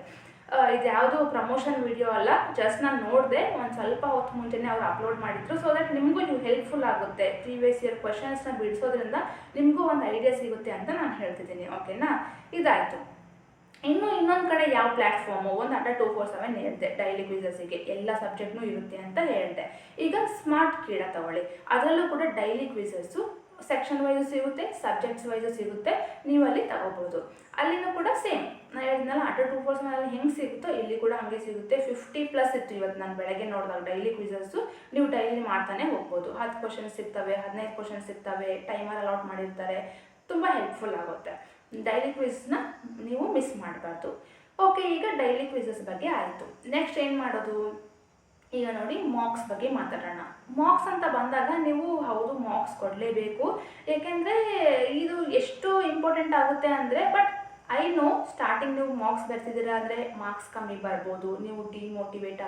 ಇದು ಯಾವುದೋ ಪ್ರಮೋಷನ್ ವಿಡಿಯೋ ಅಲ್ಲ, ಜಸ್ಟ್ ನಾನು ನೋಡಿದೆ ಒಂದು ಸ್ವಲ್ಪ ಹೊತ್ತು ಮುಂಚೆನೇ ಅವ್ರು ಅಪ್ಲೋಡ್ ಮಾಡಿದ್ರು. ಸೊ ದಟ್ ನಿಮಗೂ ನೀವು ಹೆಲ್ಪ್ಫುಲ್ ಆಗುತ್ತೆ. ಪ್ರೀವಿಯಸ್ ಇಯರ್ ಕ್ವೆಶನ್ಸ್ನ ಬಿಡಿಸೋದ್ರಿಂದ ನಿಮಗೂ ಒಂದು ಐಡಿಯಾ ಸಿಗುತ್ತೆ ಅಂತ ನಾನು ಹೇಳ್ತಿದ್ದೀನಿ, ಓಕೆನಾ. ಇದಾಯಿತು. ಇನ್ನೊಂದು ಕಡೆ ಯಾವ ಪ್ಲ್ಯಾಟ್ಫಾರ್ಮು, ಒಂದು ಅಡ್ಡ 247 ಹೇಳಿದೆ ಡೈಲಿ ಕ್ವಿಝಸ್ಸಿಗೆ ಎಲ್ಲ ಸಬ್ಜೆಕ್ಟ್ನೂ ಇರುತ್ತೆ ಅಂತ ಹೇಳಿದೆ. ಈಗ ಸ್ಮಾರ್ಟ್ ಕ್ರೀಡಾ ತಗೊಳ್ಳಿ, ಅದರಲ್ಲೂ ಕೂಡ ಡೈಲಿ ಕ್ವಿಝಸ್ಸು ಸೆಕ್ಷನ್ ವೈಸು ಸಿಗುತ್ತೆ, ಸಬ್ಜೆಕ್ಟ್ಸ್ ವೈಸು ಸಿಗುತ್ತೆ. ನೀವು ಅಲ್ಲಿ ತಗೋಬೋದು. ಅಲ್ಲಿನೂ ಕೂಡ ಸೇಮ್ ನಾನು ಹೇಳಿದ್ನಲ್ಲ, ಅಡ್ಡ 247 ಹೆಂಗೆ ಸಿಗುತ್ತೋ ಇಲ್ಲಿ ಕೂಡ ಹಾಗೆ ಸಿಗುತ್ತೆ. 50+ ಇತ್ತು ಇವತ್ತು ನಾನು ಬೆಳಗ್ಗೆ ನೋಡಿದಾಗ ಡೈಲಿ ಕ್ವಿಝಸ್ಸು. ನೀವು ಡೈಲಿ ಮಾಡ್ತಾನೆ ಹೋಗ್ಬೋದು. 10 ಕ್ವಶನ್ಸ್ ಸಿಗ್ತವೆ, 15 ಕ್ವಶನ್ಸ್ ಸಿಗ್ತವೆ, ಟೈಮರ್ ಅಲೌಟ್ ಮಾಡಿರ್ತಾರೆ. ತುಂಬ ಹೆಲ್ಪ್ಫುಲ್ ಆಗುತ್ತೆ. ಡೈಲಿ ಕ್ವಿಝ್ನ ನೀವು ಮಿಸ್ ಮಾಡಬಾರ್ದು, ಓಕೆ. ಈಗ ಡೈಲಿ ಕ್ವಿಝಸ್ ಬಗ್ಗೆ ಆಯಿತು. ನೆಕ್ಸ್ಟ್ ಏನು ಮಾಡೋದು, ಈಗ ನೋಡಿ ಮಾರ್ಕ್ಸ್ ಬಗ್ಗೆ ಮಾತಾಡೋಣ. ಮಾರ್ಕ್ಸ್ ಅಂತ ಬಂದಾಗ ನೀವು ಹೌದು ಮಾರ್ಕ್ಸ್ ಕೊಡಲೇಬೇಕು. ಏಕೆಂದರೆ ಇದು ಎಷ್ಟು ಇಂಪಾರ್ಟೆಂಟ್ ಆಗುತ್ತೆ ಅಂದರೆ, ಬಟ್ ಐ ನೋ ಸ್ಟಾರ್ಟಿಂಗ್ ನೀವು ಮಾರ್ಕ್ಸ್ ಬರ್ತಿದ್ದೀರಾ ಅಂದರೆ ಮಾರ್ಕ್ಸ್ ಕಮ್ಮಿ ಬರ್ಬೋದು, ನೀವು ಡಿಮೋಟಿವೇಟ್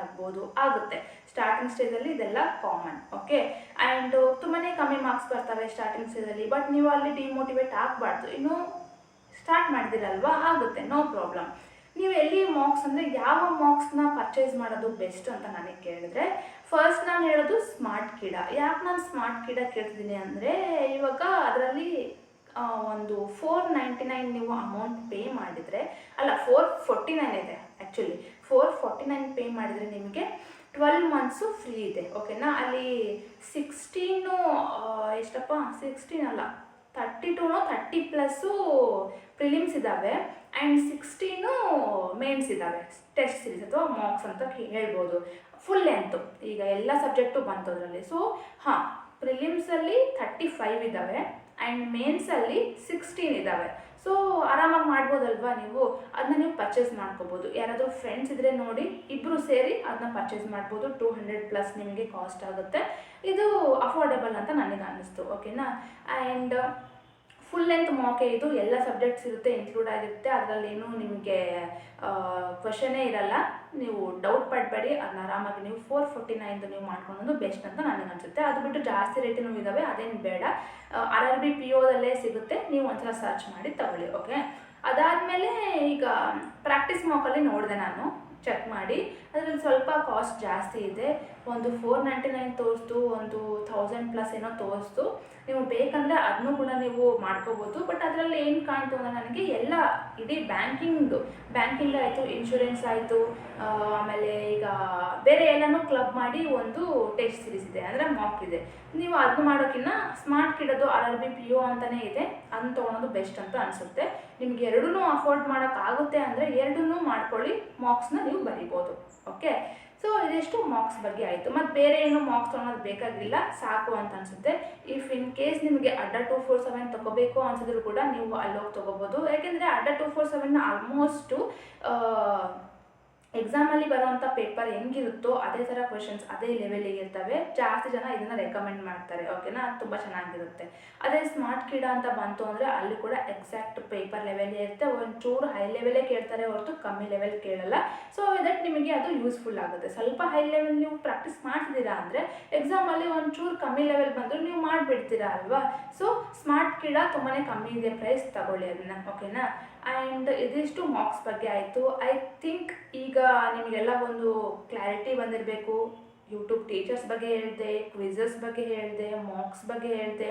ಆಗುತ್ತೆ. ಸ್ಟಾರ್ಟಿಂಗ್ ಸ್ಟೇಜಲ್ಲಿ ಇದೆಲ್ಲ ಕಾಮನ್. ಓಕೆ, ಆ್ಯಂಡ್ ತುಂಬಾ ಕಮ್ಮಿ ಮಾರ್ಕ್ಸ್ ಬರ್ತವೆ ಸ್ಟಾರ್ಟಿಂಗ್ ಸ್ಟೇಜಲ್ಲಿ. ಬಟ್ ನೀವು ಅಲ್ಲಿ ಡಿಮೋಟಿವೇಟ್ ಆಗಬಾರ್ದು. ಇನ್ನು ಸ್ಟಾರ್ಟ್ ಮಾಡಿದಿರಲ್ವಾ, ಆಗುತ್ತೆ, ನೋ ಪ್ರಾಬ್ಲಮ್. ನೀವು ಎಲ್ಲಿ ಮಾರ್ಕ್ಸ್ ಅಂದರೆ ಯಾವ ಮಾರ್ಕ್ಸ್ನ ಪರ್ಚೇಸ್ ಮಾಡೋದು ಬೆಸ್ಟ್ ಅಂತ ನನಗೆ ಕೇಳಿದ್ರೆ, ಫಸ್ಟ್ ನಾನು ಹೇಳೋದು ಸ್ಮಾರ್ಟ್ ಕಿಡ. ಯಾಕೆ ನಾನು ಸ್ಮಾರ್ಟ್ ಕಿಡ ಕೇಳ್ತಿದ್ದೀನಿ ಅಂದರೆ, ಇವಾಗ ಅದರಲ್ಲಿ ಒಂದು 499 ನೀವು ಅಮೌಂಟ್ ಪೇ ಮಾಡಿದರೆ, ಅಲ್ಲ 449 ಇದೆ ಆ್ಯಕ್ಚುಲಿ. 449 ಪೇ ಮಾಡಿದರೆ ನಿಮಗೆ 12 ಮಂತ್ಸು ಫ್ರೀ ಇದೆ. ಓಕೆನಾ, ಅಲ್ಲಿ 16 ಎಷ್ಟಪ್ಪ 16 ಅಲ್ಲ 32 30+ ಪ್ರಿಲಿಮ್ಸ್ ಇದ್ದಾವೆ ಆ್ಯಂಡ್ 16 ಮೇನ್ಸ್ ಇದ್ದಾವೆ, ಟೆಸ್ಟ್ ಸೀರೀಸ್ ಅಥವಾ ಮಾರ್ಕ್ಸ್ ಅಂತ ಹೇಳ್ಬೋದು. ಫುಲ್ ಲೆಂತು ಈಗ ಎಲ್ಲ ಸಬ್ಜೆಕ್ಟು ಬಂತು ಅದರಲ್ಲಿ. ಸೊ ಹಾಂ, ಪ್ರಿಲಿಮ್ಸಲ್ಲಿ 35 ಇದ್ದಾವೆ ಆ್ಯಂಡ್ ಮೇನ್ಸಲ್ಲಿ 16 ಇದ್ದಾವೆ. ಸೊ ಆರಾಮಾಗಿ ಮಾಡ್ಬೋದಲ್ವಾ ನೀವು, ಅದನ್ನ ನೀವು ಪರ್ಚೇಸ್ ಮಾಡ್ಕೋಬೋದು. ಯಾರಾದರೂ ಫ್ರೆಂಡ್ಸ್ ಇದ್ದರೆ ನೋಡಿ, ಇಬ್ಬರು ಸೇರಿ ಅದನ್ನ ಪರ್ಚೇಸ್ ಮಾಡ್ಬೋದು. 200+ ನಿಮಗೆ ಕಾಸ್ಟ್ ಆಗುತ್ತೆ. ಇದು ಅಫೋರ್ಡೆಬಲ್ ಅಂತ ನನಗೆ ಅನ್ನಿಸ್ತು. ಓಕೆನಾ, ಆ್ಯಂಡ್ ಫುಲ್ ಲೆಂತ್ ಮಾಕೆ ಇದು, ಎಲ್ಲ ಸಬ್ಜೆಕ್ಟ್ಸ್ ಇರುತ್ತೆ, ಇನ್ಕ್ಲೂಡ್ ಆಗಿರುತ್ತೆ. ಅದರಲ್ಲೇನು ನಿಮಗೆ ಕ್ವಶನೇ ಇರಲ್ಲ, ನೀವು ಡೌಟ್ ಪಡಬೇಡಿ. ಅದನ್ನ ಆರಾಮಾಗಿ ನೀವು 449 ನೀವು ಮಾಡ್ಕೊಳ್ಳೋದು ಬೆಸ್ಟ್ ಅಂತ ನನಗೆ ಅನಿಸುತ್ತೆ. ಅದು ಬಿಟ್ಟು ಜಾಸ್ತಿ ರೇಟಿನೂ ಇದ್ದಾವೆ, ಅದೇನು ಬೇಡ. RRB POದಲ್ಲೇ ಸಿಗುತ್ತೆ, ನೀವು ಒಂದ್ಸಲ ಸರ್ಚ್ ಮಾಡಿ ತಗೊಳ್ಳಿ. ಓಕೆ, ಅದಾದಮೇಲೆ ಈಗ ಪ್ರಾಕ್ಟೀಸ್ ಮಾಕಲ್ಲಿ ನೋಡಿದೆ ನಾನು, ಚೆಕ್ ಮಾಡಿ. ಅದರಲ್ಲಿ ಸ್ವಲ್ಪ ಕಾಸ್ಟ್ ಜಾಸ್ತಿ ಇದೆ. ಒಂದು 499 ತೋರಿಸ್ತು, ಒಂದು 1000+ ಏನೋ ತೋರಿಸ್ತು. ನೀವು ಬೇಕಂದರೆ ಅದನ್ನೂ ಕೂಡ ನೀವು ಮಾಡ್ಕೋಬೋದು. ಬಟ್ ಅದರಲ್ಲಿ ಏನು ಕಾಣ್ತು ಅಂದರೆ ನನಗೆ ಎಲ್ಲ ಇಡೀ ಬ್ಯಾಂಕಿಂಗ್ ಆಯಿತು, ಇನ್ಶೂರೆನ್ಸ್ ಆಯಿತು, ಆಮೇಲೆ ಈಗ ಬೇರೆ ಎಲ್ಲನೂ ಕ್ಲಬ್ ಮಾಡಿ ಒಂದು ಟೆಸ್ಟ್ ಸೀರೀಸ್ ಇದೆ, ಅಂದರೆ ಮಾಕ್ ಇದೆ. ನೀವು ಅದನ್ನ ಮಾಡೋಕ್ಕಿಂತ ಸ್ಮಾರ್ಟ್ ಕಿಡೋದು RRB PO ಅಂತಲೇ ಇದೆ, ಅದನ್ನ ತೊಗೊಳೋದು ಬೆಸ್ಟ್ ಅಂತ ಅನಿಸುತ್ತೆ. ನಿಮ್ಗೆ ಎರಡೂ ಅಫೋರ್ಡ್ ಮಾಡೋಕ್ಕಾಗುತ್ತೆ ಅಂದರೆ ಎರಡನ್ನೂ ಮಾಡ್ಕೊಳ್ಳಿ, ಮಾರ್ಕ್ಸ್ನ ನೀವು ಬರಿಬೋದು. ಓಕೆ, ಸೊ ಇದಿಷ್ಟು ಮಾರ್ಕ್ಸ್ ಬಗ್ಗೆ ಆಯಿತು. ಮತ್ತು ಬೇರೆ ಏನು ಮಾರ್ಕ್ಸ್ ತೊಗೊಳೋದು ಬೇಕಾಗಿಲ್ಲ, ಸಾಕು ಅಂತ ಅನಿಸುತ್ತೆ. ಇಫ್ ಇನ್ ಕೇಸ್ ನಿಮಗೆ ಅಡ್ಡ 247 ತೊಗೋಬೇಕು ಅನಿಸಿದ್ರು ಕೂಡ ನೀವು ಅಲ್ಲೋಗಿ ತೊಗೋಬೋದು. ಯಾಕೆಂದರೆ ಅಡ್ಡ 247 ಆಲ್ಮೋಸ್ಟು ಎಕ್ಸಾಮಲ್ಲಿ ಬರೋವಂಥ ಪೇಪರ್ ಹೆಂಗಿರುತ್ತೋ ಅದೇ ಥರ ಕ್ವೆಶನ್ಸ್ ಅದೇ ಲೆವೆಲಿಗೆ ಇರ್ತವೆ. ಜಾಸ್ತಿ ಜನ ಇದನ್ನು ರೆಕಮೆಂಡ್ ಮಾಡ್ತಾರೆ. ಓಕೆನಾ, ಅದು ತುಂಬ ಚೆನ್ನಾಗಿರುತ್ತೆ. ಅದೇ ಸ್ಮಾರ್ಟ್ ಕಿಡ ಅಂತ ಬಂತು ಅಂದರೆ ಅಲ್ಲಿ ಕೂಡ ಎಕ್ಸಾಕ್ಟ್ ಪೇಪರ್ ಲೆವೆಲೇ ಇರುತ್ತೆ. ಒಂಚೂರು ಹೈ ಲೆವೆಲೇ ಕೇಳ್ತಾರೆ ಹೊರತು ಕಮ್ಮಿ ಲೆವೆಲ್ ಕೇಳಲ್ಲ. ಸೊ ದಟ್ ನಿಮಗೆ ಅದು ಯೂಸ್ಫುಲ್ ಆಗುತ್ತೆ. ಸ್ವಲ್ಪ ಹೈ ಲೆವೆಲ್ ನೀವು ಪ್ರಾಕ್ಟೀಸ್ ಮಾಡ್ತಿದ್ದೀರಾ ಅಂದರೆ ಎಕ್ಸಾಮಲ್ಲಿ ಒಂಚೂರು ಕಮ್ಮಿ ಲೆವೆಲ್ ಬಂದರೂ ನೀವು ಮಾಡಿಬಿಡ್ತೀರಾ ಅಲ್ವಾ. ಸೊ ಸ್ಮಾರ್ಟ್ ಕಿಡ ತುಂಬಾ ಕಮ್ಮಿ ಇದೆ ಪ್ರೈಸ್, ತಗೊಳ್ಳಿ ಅದನ್ನು. ಓಕೆನಾ, ಆ್ಯಂಡ್ ಇದಿಷ್ಟು ಮಾರ್ಕ್ಸ್ ಬಗ್ಗೆ ಆಯಿತು. ಐ ಥಿಂಕ್ ಈಗ ನಿಮಗೆಲ್ಲ ಒಂದು ಕ್ಲಾರಿಟಿ ಬಂದಿರಬೇಕು. ಯೂಟ್ಯೂಬ್ ಟೀಚರ್ಸ್ ಬಗ್ಗೆ ಹೇಳಿದೆ, ಕ್ವಿಝಸ್ ಬಗ್ಗೆ ಹೇಳಿದೆ, ಮಾರ್ಕ್ಸ್ ಬಗ್ಗೆ ಹೇಳಿದೆ.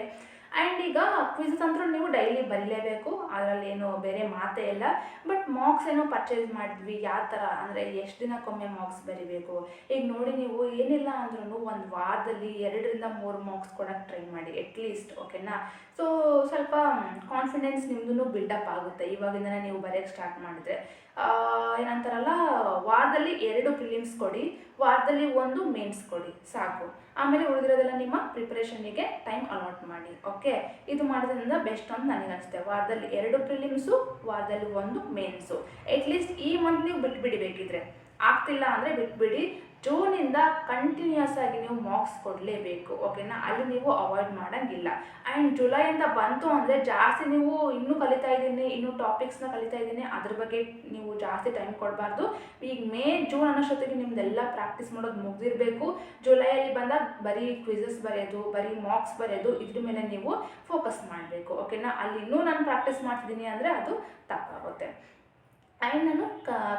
ಆ್ಯಂಡ್ ಈಗ ಕ್ವಿಝಸ್ ಅಂತೂ ನೀವು ಡೈಲಿ ಬರಲೇಬೇಕು, ಅದರಲ್ಲೇನು ಬೇರೆ ಮಾತೇ ಇಲ್ಲ. ಬಟ್ ಮಾರ್ಕ್ಸ್ ಏನೋ ಪರ್ಚೇಸ್ ಮಾಡಿದ್ವಿ, ಯಾವ ಥರ ಅಂದರೆ ಎಷ್ಟು ದಿನಕ್ಕೊಮ್ಮೆ ಮಾರ್ಕ್ಸ್ ಬರೀಬೇಕು. ಈಗ ನೋಡಿ, ನೀವು ಏನಿಲ್ಲ ಅಂದ್ರೂ ಒಂದು ವಾರದಲ್ಲಿ 2 ರಿಂದ 3 ಮಾರ್ಕ್ಸ್ ಕೊಡೋಕ್ಕೆ ಟ್ರೈ ಮಾಡಿ ಅಟ್ಲೀಸ್ಟ್. ಓಕೆನಾ, ಸೊ ಸ್ವಲ್ಪ ಕಾನ್ಫಿಡೆನ್ಸ್ ನಿಮ್ಮದು ಬಿಲ್ಡಪ್ ಆಗುತ್ತೆ ಇವಾಗಿಂದನೇ ನೀವು ಬರೆಯೋಕ್ಕೆ ಸ್ಟಾರ್ಟ್ ಮಾಡಿದ್ರೆ. ಏನಂತಾರಲ್ಲ, ವಾರದಲ್ಲಿ 2 ಪ್ರಿಲಿಮ್ಸ್ ಕೊಡಿ, ವಾರದಲ್ಲಿ 1 ಮೇನ್ಸ್ ಕೊಡಿ, ಸಾಕು. ಆಮೇಲೆ ಉಳಿದಿರೋದೆಲ್ಲ ನಿಮ್ಮ ಪ್ರಿಪ್ರೇಷನ್ನಿಗೆ ಟೈಮ್ ಅಲಾಟ್ ಮಾಡಿ. ಓಕೆ, ಇದು ಮಾಡೋದ್ರಿಂದ ಬೆಸ್ಟ್ ಅಂತ ನನಗೆ ಅನಿಸುತ್ತೆ. ವಾರದಲ್ಲಿ 2 ಪ್ರಿಲಿಮ್ಸು, ವಾರದಲ್ಲಿ 1 ಮೇನ್ಸು. ಅಟ್ಲೀಸ್ಟ್ ಈ ಮಂತ್ ನೀವು ಬಿಟ್ಬಿಡಿ, ಬೇಕಿದ್ರೆ ಆಗ್ತಿಲ್ಲ ಅಂದರೆ ಬಿಟ್ಬಿಡಿ. ಜೂನಿಂದ ಕಂಟಿನ್ಯೂಸ್ ಆಗಿ ನೀವು ಮಾರ್ಕ್ಸ್ ಕೊಡಲೇಬೇಕು. ಓಕೆನಾ, ಅಲ್ಲಿ ನೀವು ಅವಾಯ್ಡ್ ಮಾಡೋಂಗಿಲ್ಲ. ಆ್ಯಂಡ್ ಜುಲೈಯಿಂದ ಬಂತು ಅಂದರೆ ಜಾಸ್ತಿ ನೀವು ಇನ್ನೂ ಕಲಿತಾ ಇದ್ದೀನಿ, ಇನ್ನೂ ಟಾಪಿಕ್ಸ್ನ ಕಲಿತಾ ಇದ್ದೀನಿ, ಅದ್ರ ಬಗ್ಗೆ ನೀವು ಜಾಸ್ತಿ ಟೈಮ್ ಕೊಡಬಾರ್ದು. ಈಗ ಮೇ ಜೂನ್ ಅನ್ನೋಷ್ಟೊತ್ತಿಗೆ ನಿಮ್ಮದೆಲ್ಲ ಪ್ರಾಕ್ಟೀಸ್ ಮಾಡೋದು ಮುಗಿದಿರಬೇಕು. ಜುಲೈಯಲ್ಲಿ ಬಂದಾಗ ಬರೀ ಕ್ವಿಝಸ್ ಬರೆಯೋದು, ಬರೀ ಮಾರ್ಕ್ಸ್ ಬರೆಯೋದು, ಇದ್ರ ಮೇಲೆ ನೀವು ಫೋಕಸ್ ಮಾಡಬೇಕು. ಓಕೆನಾ, ಅಲ್ಲಿ ಇನ್ನೂ ನಾನು ಪ್ರಾಕ್ಟೀಸ್ ಮಾಡ್ತಿದ್ದೀನಿ ಅಂದರೆ ಅದು ತಪ್ಪಾಗುತ್ತೆ. ಆ್ಯಂಡ್ ನಾನು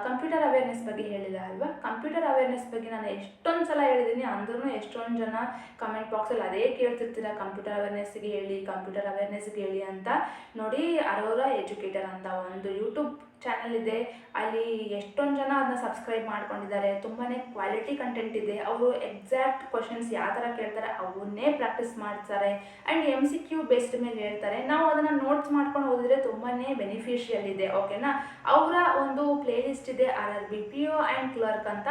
ಕಂಪ್ಯೂಟರ್ ಅವೇರ್ನೆಸ್ ಬಗ್ಗೆ ಹೇಳಿಲ್ಲ ಅಲ್ವಾ. ಕಂಪ್ಯೂಟರ್ ಅವೇರ್ನೆಸ್ ಬಗ್ಗೆ ನಾನು ಎಷ್ಟೊಂದು ಸಲ ಹೇಳಿದ್ದೀನಿ, ಅಂದ್ರೂ ಎಷ್ಟೊಂದು ಜನ ಕಮೆಂಟ್ ಬಾಕ್ಸಲ್ಲಿ ಅದೇ ಕೇಳ್ತಿರ್ತೀರ, ಕಂಪ್ಯೂಟರ್ ಅವೇರ್ನೆಸ್ಗೆ ಹೇಳಿ ಅಂತ. ನೋಡಿ, ಅರೋರಾ ಎಜುಕೇಟರ್ ಅಂತ ಒಂದು ಯೂಟ್ಯೂಬ್ ಚಾನಲ್ ಇದೆ. ಅಲ್ಲಿ ಎಷ್ಟೊಂದು ಜನ ಅದನ್ನ ಸಬ್ಸ್ಕ್ರೈಬ್ ಮಾಡ್ಕೊಂಡಿದ್ದಾರೆ. ತುಂಬಾ ಕ್ವಾಲಿಟಿ ಕಂಟೆಂಟ್ ಇದೆ. ಅವರು ಎಕ್ಸಾಕ್ಟ್ ಕ್ವಶನ್ಸ್ ಯಾವ ಥರ ಕೇಳ್ತಾರೆ ಅವನ್ನೇ ಪ್ರಾಕ್ಟೀಸ್ ಮಾಡ್ತಾರೆ. ಆ್ಯಂಡ್ MCQ ಬೇಸ್ಡ್ ಮೇಲೆ ಹೇಳ್ತಾರೆ. ನಾವು ಅದನ್ನು ನೋಟ್ಸ್ ಮಾಡ್ಕೊಂಡು ಓದಿದ್ರೆ ತುಂಬಾ ಬೆನಿಫಿಷಿಯಲ್ ಇದೆ. ಓಕೆನಾ, ಅವರ ಒಂದು ಪ್ಲೇ ಲಿಸ್ಟ್ ಇದೆ, RRB PO ಆ್ಯಂಡ್ ಕ್ಲರ್ಕ್ ಅಂತ.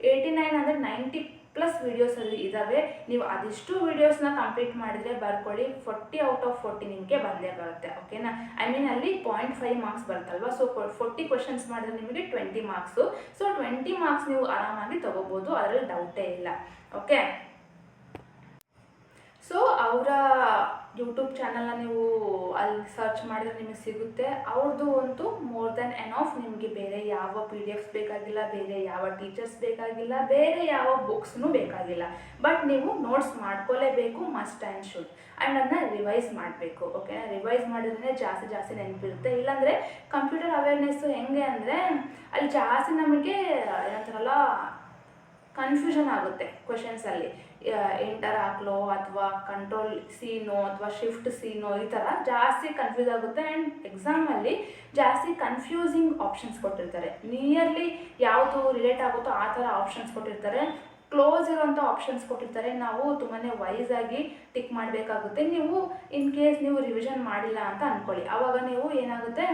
89 ಅಂದರೆ 90+ ವೀಡಿಯೋಸಲ್ಲಿ ಇದ್ದಾವೆ. ನೀವು ಅದಿಷ್ಟು ವೀಡಿಯೋಸ್ನ ಕಂಪ್ಲೀಟ್ ಮಾಡಿದರೆ ಬರ್ಕೊಳ್ಳಿ, 40 ಔಟ್ ಆಫ್ 40 ನಿಮಗೆ ಬಂದೇ ಬರುತ್ತೆ. ಓಕೆನಾ, ಐ ಮೀನ್ ಅಲ್ಲಿ 0.5 ಮಾರ್ಕ್ಸ್ ಬರುತ್ತಲ್ವ. ಸೊ 40 ಕ್ವಶನ್ಸ್ ಮಾಡಿದ್ರೆ ನಿಮಗೆ 20 ಮಾರ್ಕ್ಸು. ಸೊ 20 ಮಾರ್ಕ್ಸ್ ನೀವು ಆರಾಮಾಗಿ ತೊಗೋಬೋದು, ಅದರಲ್ಲಿ ಡೌಟೇ ಇಲ್ಲ. ಓಕೆ, ಸೊ ಸೊ ಅವರ ಯೂಟ್ಯೂಬ್ ಚಾನಲ್ನ ನೀವು ಅಲ್ಲಿ ಸರ್ಚ್ ಮಾಡಿದ್ರೆ ನಿಮಗೆ ಸಿಗುತ್ತೆ. ಅವ್ರದ್ದು ಅಂತೂ ಮೋರ್ ದೆನ್ ಎನಫ್. ನಿಮಗೆ ಬೇರೆ ಯಾವ PDF ಬೇಕಾಗಿಲ್ಲ, ಬೇರೆ ಯಾವ ಟೀಚರ್ಸ್ ಬೇಕಾಗಿಲ್ಲ, ಬೇರೆ ಯಾವ ಬುಕ್ಸ್ನೂ ಬೇಕಾಗಿಲ್ಲ. ಬಟ್ ನೀವು ನೋಟ್ಸ್ ಮಾಡ್ಕೊಳ್ಳೇಬೇಕು, ಮಸ್ಟ್ ಆ್ಯಂಡ್ ಶುಡ್. ಆ್ಯಂಡ್ ಅದನ್ನ ರಿವೈಸ್ ಮಾಡಬೇಕು. ಓಕೆನಾ? ರಿವೈಸ್ ಮಾಡಿದ್ರೆ ಜಾಸ್ತಿ ನೆನಪಿರುತ್ತೆ. ಇಲ್ಲಾಂದರೆ ಕಂಪ್ಯೂಟರ್ ಅವೇರ್ನೆಸ್ಸು ಹೆಂಗೆ ಅಂದರೆ ಅಲ್ಲಿ ಜಾಸ್ತಿ ನಮಗೆ ಏನಂತಾರಲ್ಲ ಕನ್ಫ್ಯೂಷನ್ ಆಗುತ್ತೆ ಕ್ವೆಶನ್ಸಲ್ಲಿ. ಎಂಟರ್ ಹಾಕ್ಲೋ ಅಥವಾ ಕಂಟ್ರೋಲ್ ಸಿನೋ ಅಥವಾ ಶಿಫ್ಟ್ ಸಿನೋ ಈ ಥರ ಜಾಸ್ತಿ ಕನ್ಫ್ಯೂಸ್ ಆಗುತ್ತೆ. ಆ್ಯಂಡ್ ಎಕ್ಸಾಮಲ್ಲಿ ಜಾಸ್ತಿ ಕನ್ಫ್ಯೂಸಿಂಗ್ ಆಪ್ಷನ್ಸ್ ಕೊಟ್ಟಿರ್ತಾರೆ. ನಿಯರ್ಲಿ ಯಾವುದು ರಿಲೇಟ್ ಆಗುತ್ತೋ ಆ ಥರ ಆಪ್ಷನ್ಸ್ ಕೊಟ್ಟಿರ್ತಾರೆ. ಕ್ಲೋಸ್ ಇರೋಂಥ ಆಪ್ಷನ್ಸ್ ಕೊಟ್ಟಿರ್ತಾರೆ. ನಾವು ತುಂಬಾ ವೈಸಾಗಿ ಟಿಕ್ ಮಾಡಬೇಕಾಗುತ್ತೆ. ನೀವು ಇನ್ ಕೇಸ್ ನೀವು ರಿವಿಷನ್ ಮಾಡಿಲ್ಲ ಅಂತ ಅಂದ್ಕೊಳ್ಳಿ, ಆವಾಗ ನೀವು ಏನಾಗುತ್ತೆ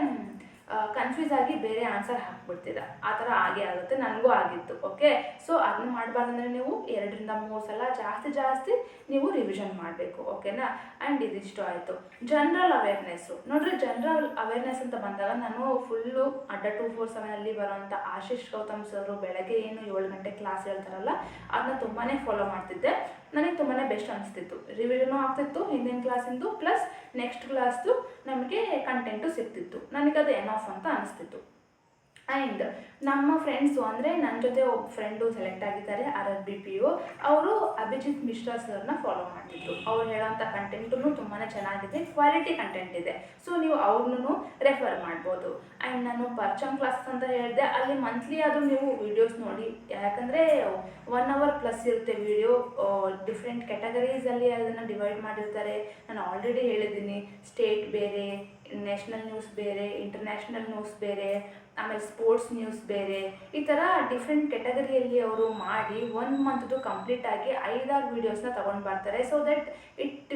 ಕನ್ಫ್ಯೂಸ್ ಆಗಿ ಬೇರೆ ಆನ್ಸರ್ ಹಾಕ್ಬಿಡ್ತೀರ. ಆ ಥರ ಆಗೇ ಆಗುತ್ತೆ, ನನಗೂ ಆಗಿತ್ತು. ಓಕೆ, ಸೊ ಅದನ್ನ ಮಾಡಬಾರ್ದಂದ್ರೆ ನೀವು 2 ರಿಂದ 3 ಸಲ ಜಾಸ್ತಿ ನೀವು ರಿವಿಷನ್ ಮಾಡಬೇಕು. ಓಕೆನಾ? ಆ್ಯಂಡ್ ಇದಿಷ್ಟು ಆಯಿತು. ಜನರಲ್ ಅವೇರ್ನೆಸ್ಸು ನೋಡ್ರಿ. ಜನರಲ್ ಅವೇರ್ನೆಸ್ ಅಂತ ಬಂದಾಗ ನಾನು ಫುಲ್ಲು ಅಡ್ಡ 247 ಬರೋಂಥ ಆಶೀಶ್ ಗೌತಮ್ ಸರು ಬೆಳಗ್ಗೆ ಏನು 7 ಗಂಟೆ ಕ್ಲಾಸ್ ಹೇಳ್ತಾರಲ್ಲ ಅದನ್ನ ತುಂಬಾ ಫಾಲೋ ಮಾಡ್ತಿದ್ದೆ. ನನಗೆ ತುಂಬಾ ಬೆಸ್ಟ್ ಅನಿಸ್ತಿತ್ತು. ರಿವಿಷನು ಆಗ್ತಿತ್ತು ಹಿಂದಿನ ಕ್ಲಾಸಿಂದು, ಪ್ಲಸ್ ನೆಕ್ಸ್ಟ್ ಕ್ಲಾಸ್ದು ನಮಗೆ ಕಂಟೆಂಟು ಸಿಗ್ತಿತ್ತು. ನನಗದು ಎನಫ್ ಅಂತ ಅನಿಸ್ತಿತ್ತು. ಆ್ಯಂಡ್ ನಮ್ಮ ಫ್ರೆಂಡ್ಸು ಅಂದರೆ ನನ್ನ ಜೊತೆ ಒಬ್ಬ ಫ್ರೆಂಡು ಸೆಲೆಕ್ಟ್ ಆಗಿದ್ದಾರೆ RRBPO. ಅವರು ಅಭಿಜಿತ್ ಮಿಶ್ರಾ ಸರ್ನ ಫಾಲೋ ಮಾಡ್ತಿದ್ರು. ಅವ್ರು ಹೇಳೋಂಥ ಕಂಟೆಂಟು ತುಂಬಾ ಚೆನ್ನಾಗಿದೆ, ಕ್ವಾಲಿಟಿ ಕಂಟೆಂಟ್ ಇದೆ. ಸೊ ನೀವು ಅವ್ರನ್ನೂ ರೆಫರ್ ಮಾಡ್ಬೋದು. ಆ್ಯಂಡ್ ನಾನು ಪರ್ಚಮ್ ಕ್ಲಾಸಸ್ ಅಂತ ಹೇಳಿದೆ, ಅಲ್ಲಿ ಮಂತ್ಲಿ ಆದರೂ ನೀವು ವೀಡಿಯೋಸ್ ನೋಡಿ. ಯಾಕಂದರೆ 1 hour ಪ್ಲಸ್ ಇರುತ್ತೆ ವೀಡಿಯೋ. ಡಿಫ್ರೆಂಟ್ ಕ್ಯಾಟಗರೀಸಲ್ಲಿ ಅದನ್ನು ಡಿವೈಡ್ ಮಾಡಿರ್ತಾರೆ. ನಾನು ಆಲ್ರೆಡಿ ಹೇಳಿದ್ದೀನಿ, ಸ್ಟೇಟ್ ಬೇರೆ, ನ್ಯಾಷನಲ್ ನ್ಯೂಸ್ ಬೇರೆ, ಇಂಟರ್ನ್ಯಾಷನಲ್ ನ್ಯೂಸ್ ಬೇರೆ, ಆಮೇಲೆ ಸ್ಪೋರ್ಟ್ಸ್ ನ್ಯೂಸ್ ಬೇರೆ, ಈ ಥರ ಡಿಫ್ರೆಂಟ್ ಕ್ಯಾಟಗರಿಯಲ್ಲಿ ಅವರು ಮಾಡಿ 1 ಮಂತ್ದು ಕಂಪ್ಲೀಟಾಗಿ 5-6 ವೀಡಿಯೋಸ್ನ ತೊಗೊಂಡು ಬರ್ತಾರೆ. So that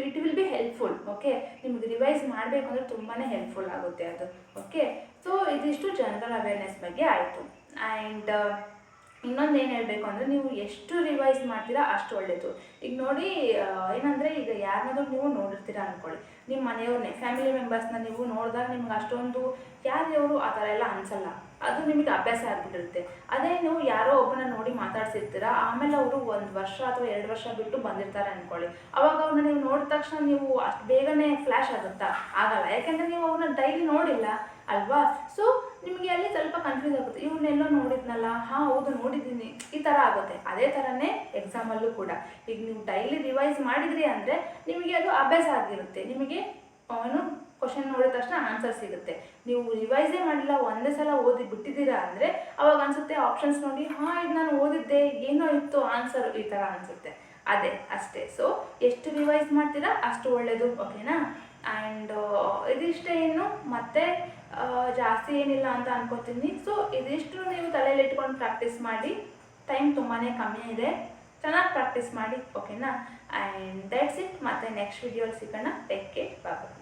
it will be helpful. Okay, ನಿಮ್ಗೆ ರಿವೈಸ್ ಮಾಡಬೇಕು ಅಂದರೆ ತುಂಬಾ ಹೆಲ್ಪ್ಫುಲ್ ಆಗುತ್ತೆ ಅದು. ಓಕೆ, ಸೊ ಇದಿಷ್ಟು ಜನರಲ್ ಅವೇರ್ನೆಸ್ ಬಗ್ಗೆ ಆಯಿತು. ಆ್ಯಂಡ್ ಇನ್ನೊಂದು ಏನು ಹೇಳಬೇಕು ಅಂದರೆ, ನೀವು ಎಷ್ಟು ರಿವೈಸ್ ಮಾಡ್ತೀರಾ ಅಷ್ಟು ಒಳ್ಳೆಯದು. ಈಗ ನೋಡಿ, ಏನಂದರೆ ಈಗ ಯಾರನ್ನಾದ್ರೂ ನೀವು ನೋಡಿರ್ತೀರ ಅಂದ್ಕೊಳ್ಳಿ, ನಿಮ್ಮ ಮನೆಯವ್ರನ್ನೇ, ಫ್ಯಾಮಿಲಿ ಮೆಂಬರ್ಸ್ನ ನೀವು ನೋಡಿದಾಗ ನಿಮ್ಗೆ ಅಷ್ಟೊಂದು ಯಾರ್ಯವರು ಆ ಥರ ಎಲ್ಲ ಅನಿಸಲ್ಲ. ಅದು ನಿಮಗೆ ಅಭ್ಯಾಸ ಆಗಿಬಿಟ್ಟಿರುತ್ತೆ. ಅದೇ ನೀವು ಯಾರೋ ಒಬ್ಬನ ನೋಡಿ ಮಾತಾಡ್ಸಿರ್ತೀರ, ಆಮೇಲೆ ಅವರು 1 ವರ್ಷ ಅಥವಾ 2 ವರ್ಷ ಬಿಟ್ಟು ಬಂದಿರ್ತಾರೆ ಅಂದ್ಕೊಳ್ಳಿ. ಅವಾಗ ಅವ್ರನ್ನ ನೀವು ನೋಡಿದ ತಕ್ಷಣ ನೀವು ಅಷ್ಟು ಬೇಗನೆ ಫ್ಲ್ಯಾಶ್ ಆಗುತ್ತಾ? ಆಗಲ್ಲ. ಯಾಕೆಂದರೆ ನೀವು ಅವ್ರನ್ನ ಡೈಲಿ ನೋಡಿಲ್ಲ ಅಲ್ವಾ? ಸೊ ನಿಮಗೆ ಅಲ್ಲಿ ಸ್ವಲ್ಪ ಕನ್ಫ್ಯೂಸ್ ಆಗುತ್ತೆ. ಇವನ್ನೆಲ್ಲೋ ನೋಡಿದ್ನಲ್ಲ, ಹಾಂ ಹೌದು ನೋಡಿದ್ದೀನಿ, ಈ ಥರ ಆಗುತ್ತೆ. ಅದೇ ಥರನೇ ಎಕ್ಸಾಮಲ್ಲೂ ಕೂಡ. ಈಗ ನೀವು ಡೈಲಿ ರಿವೈಸ್ ಮಾಡಿದ್ರಿ ಅಂದರೆ ನಿಮಗೆ ಅದು ಅಭ್ಯಾಸ ಆಗಿರುತ್ತೆ. ನಿಮಗೆ ಅವನು ಕ್ವಶನ್ ನೋಡಿದ ತಕ್ಷಣ ಆನ್ಸರ್ ಸಿಗುತ್ತೆ. ನೀವು ರಿವೈಸೇ ಮಾಡಿಲ್ಲ, ಒಂದೇ ಸಲ ಓದಿ ಬಿಟ್ಟಿದ್ದೀರಾ ಅಂದರೆ ಅವಾಗ ಅನಿಸುತ್ತೆ ಆಪ್ಷನ್ಸ್ ನೋಡಿ, ಹಾಂ ಇದು ನಾನು ಓದಿದ್ದೆ, ಏನೋ ಇತ್ತು ಆನ್ಸರ್, ಈ ಥರ ಅನಿಸುತ್ತೆ. ಅದೇ ಅಷ್ಟೇ. ಸೊ ಎಷ್ಟು ರಿವೈಸ್ ಮಾಡ್ತೀರಾ ಅಷ್ಟು ಒಳ್ಳೆಯದು. ಓಕೆನಾ? ಆ್ಯಂಡ್ ಇದಿಷ್ಟೇ. ಇನ್ನು ಮತ್ತೆ ಜಾಸ್ತಿ ಏನಿಲ್ಲ ಅಂತ ಅನ್ಕೋತೀನಿ. ಸೊ ಇದಿಷ್ಟು ನೀವು ತಲೆಯಲ್ಲಿ ಇಟ್ಕೊಂಡು ಪ್ರಾಕ್ಟೀಸ್ ಮಾಡಿ. ಟೈಮ್ ತುಂಬಾ ಕಮ್ಮಿ ಇದೆ, ಚೆನ್ನಾಗಿ ಪ್ರಾಕ್ಟೀಸ್ ಮಾಡಿ. ಓಕೆನಾ? And that's it. ಮತ್ತೆ ನೆಕ್ಸ್ಟ್ ವಿಡಿಯೋಲಿ ಸಿಗೋಣ. ಟೇಕ್ ಕೇರ್, ಬಾಯ್.